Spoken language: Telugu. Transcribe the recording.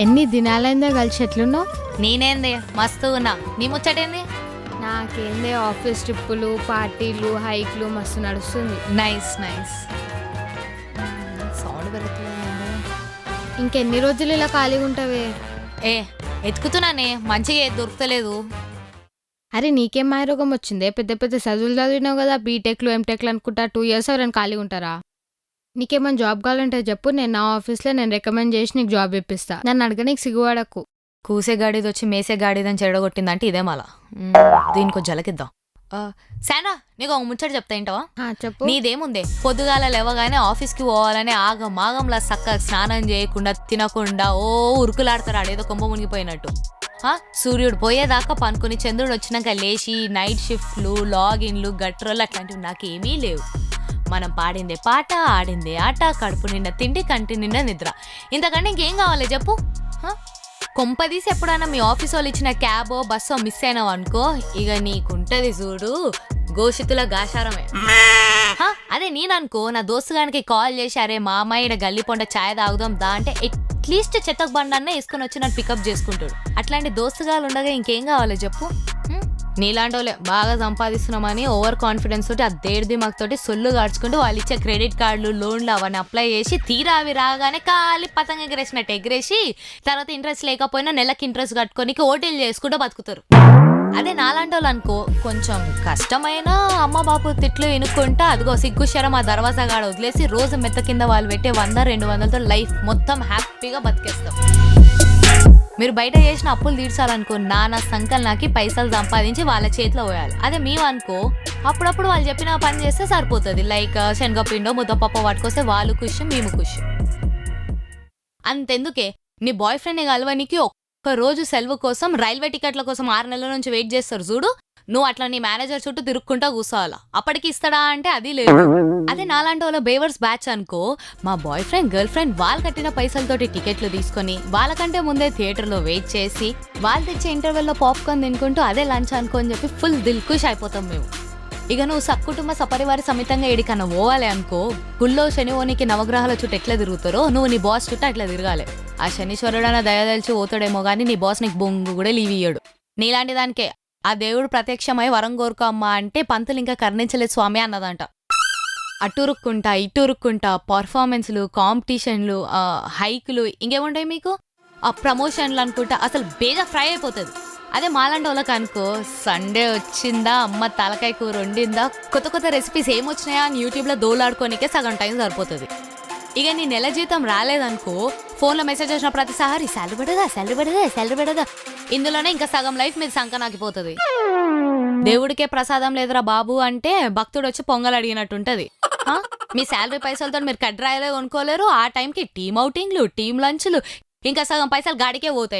ఎన్ని దినాలైందో కలిసి ఎట్లున్నావు? నేనేంది మస్తు ఉన్నా. నీ ముచ్చటేంది? నాకేందే ఆఫీస్ ట్రిప్పులు పార్టీలు హైక్లు మస్తు నడుస్తుంది. Nice nice. సౌండ్ పెరుగుతుంది. ఇంకెన్ని రోజులు ఇలా ఖాళీగా ఉంటావే? ఏ ఎతుకుతున్నానే, మంచిగా ఏది దొరుకుతలేదు. అరే నీకేం మాయరోగం వచ్చిందే? పెద్ద పెద్ద చదువులు చదివినావు కదా, బీటెక్లు ఎంటెక్లు అనుకుంటా. 2 years ఎవరైనా ఖాళీగా ఉంటారా? నీకేమైనా జాబ్ కావాలంటే చెప్పు, నేను నా ఆఫీస్లో నేను రికమెండ్ చేసి నీకు జాబ్ ఇప్పిస్తా. నన్ను అడగనీకి సిగ్గుపడకు. కూసే గాడిది వచ్చి మేసే గాడిదని చెడగొట్టిందంటే ఇదే మళ్ళా. దీనికో జలకిద్దాం. శానా, నీకు ఒక ముచ్చట చెప్తా ఏంటవా? చెప్పు. నీదేముందే, పొద్దుగాల లేవగానే ఆఫీస్కి పోవాలని ఆగమాగంలా సక్క స్నానం చేయకుండా తినకుండా ఉరుకులాడతారు ఆడేదో కొంప మునిగిపోయినట్టు. సూర్యుడు పోయేదాకా పనుకుని చంద్రుడు వచ్చినాక లేచి నైట్ షిఫ్ట్లు లాగిన్లు గట్రోలు అట్లాంటివి నాకేమీ లేవు. మనం పాడిందే పాట, ఆడిందే ఆట, కడుపు నిండా తిండి, కంటి నిండా నిద్ర. ఇంతకంటే ఇంకేం కావాలి చెప్పు? కొంపదీసి ఎప్పుడైనా మీ ఆఫీస్ వాళ్ళు ఇచ్చిన క్యాబో బస్సో మిస్ అయినావు అనుకో, ఇక నీకుంటది చూడు గోషితుల గాశారమే. అదే నేననుకో, నా దోస్తుగానికి కాల్ చేసి అరే మా అమ్మాయి ఇక్కడ గల్లీ పొండ ఛాయ్ తాగుదాం దా అంటే అట్లీస్ట్ చెత్తకు బండన్నే వేసుకొని వచ్చి నన్ను పికప్ చేసుకుంటాడు. అట్లాంటి దోస్తుగాలు ఉండగా ఇంకేం కావాలి చెప్పు? నీలాంటి వాళ్ళే బాగా సంపాదిస్తున్నామని ఓవర్ కాన్ఫిడెన్స్ తోటి ఆ దేడిది మాకుతోటి సొల్లు గాడ్చుకుంటూ వాళ్ళు ఇచ్చే క్రెడిట్ కార్డులు లోన్లు అవన్నీ అప్లై చేసి తీరా అవి రాగానే కాలి పతంగ ఎగరేసినట్టు ఎగరేసి తర్వాత ఇంట్రెస్ట్ లేకపోయినా నెలకి ఇంట్రెస్ట్ కట్టుకొని ఓటీలు చేసుకుంటూ బతుకుతారు. అదే నాలాంటి వాళ్ళు అనుకో, కొంచెం కష్టమైన అమ్మ బాపు తిట్లు ఎనుక్కుంటా అదిగో సిగ్గుశరం ఆ దర్వాజా గాడ వదిలేసి రోజు మెత్త కింద వాళ్ళు పెట్టే 100-200తో లైఫ్ మొత్తం హ్యాపీగా బతికేస్తాం. మీరు బయట చేసిన అప్పులు తీర్చాలనుకో, నానా సంకల్నాకి పైసలు సంపాదించి వాళ్ళ చేతిలో పోయాలి. అదే మేము అనుకో, అప్పుడప్పుడు వాళ్ళు చెప్పిన పని చేస్తే సరిపోతుంది. లైక్ శనగపిండో ముద్దపప్పు పట్టుకొస్తే వాళ్ళు ఖుషి, మేము ఖుషి. అంతెందుకే, నీ బాయ్ ఫ్రెండ్ని కలవనికి ఒక్క రోజు సెలవు కోసం రైల్వే టికెట్ల కోసం 6 నెలల నుంచి వెయిట్ చేస్తారు చూడు, నువ్వు అట్లా నీ మేనేజర్ చుట్టూ తిరుక్కుంటా కూర్చోవాలా. అప్పటికి ఇస్తాడా అంటే అది లేదు. అదే నాలాంటి వాళ్ళ బేవర్స్ బ్యాచ్ అనుకో, మా బాయ్ ఫ్రెండ్ గర్ల్ ఫ్రెండ్ వాళ్ళు కట్టిన పైసలతోటి టికెట్లు తీసుకొని వాళ్ళకంటే ముందే థియేటర్లో వెయిట్ చేసి వాళ్ళు తెచ్చే ఇంటర్వెల్లో పాప్కార్న్ తినుకుంటూ అదే లంచ్ అనుకోని చెప్పి ఫుల్ దిల్కుష్ అయిపోతాం మేము. ఇక నువ్వు సకుటుంబ సపరివారి సమితంగా ఏడికన్నా పోవాలి అనుకో, గుళ్ళో శనివోనికి నవగ్రహాల చుట్టూ ఎట్లా తిరుగుతారో నువ్వు నీ బాస్ చుట్టూ అట్లా తిరగాలి. ఆ శనీశ్వరుడన్న దయదలిచి పోతాడేమో కానీ నీ బాస్ నీకు బొంగు కూడా లీవ్ ఇయ్యడు. నీలాంటి దానికే ఆ దేవుడు ప్రత్యక్షమై వరం కోరుకో అమ్మా అంటే పంతులు ఇంకా కర్ణించలేదు స్వామి అన్నదంట. అటురుక్కుంటా ఇటురుక్కుంటా పర్ఫార్మెన్స్లు, కాంపిటీషన్లు, హైకులు, ఇంకేముంటాయి మీకు ఆ ప్రమోషన్లు అనుకుంటా అసలు బేగా ఫ్రై అయిపోతుంది. అదే మాలాంటి వాళ్ళకి అనుకో, సండే వచ్చిందా అమ్మ తలకాయ కూర వండిందా, కొత్త కొత్త రెసిపీస్ ఏమొచ్చినాయా అని యూట్యూబ్లో దోలాడుకోనికే సగం టైం సరిపోతుంది. ఇక నీ నెల జీతం రాలేదనుకో, ఫోన్లో మెసేజ్ వచ్చిన ప్రతిసారి శాలరీ పడదా ఇందులోనే ఇంకా సగం లైఫ్ మీద సంకనాకిపోతుంది. దేవుడికే ప్రసాదం లేదురా బాబు అంటే భక్తుడు వచ్చి పొంగల్ అడిగినట్టుంటది. మీ శాలరీ పైసలతో మీరు కడ్రాయలే కొనుక్కోలేరు, ఆ టైంకి టీమ్ అవుటింగ్లు, టీమ్ లంచ్లు, ఇంకా సగం పైసలు గాడికే పోతాయి.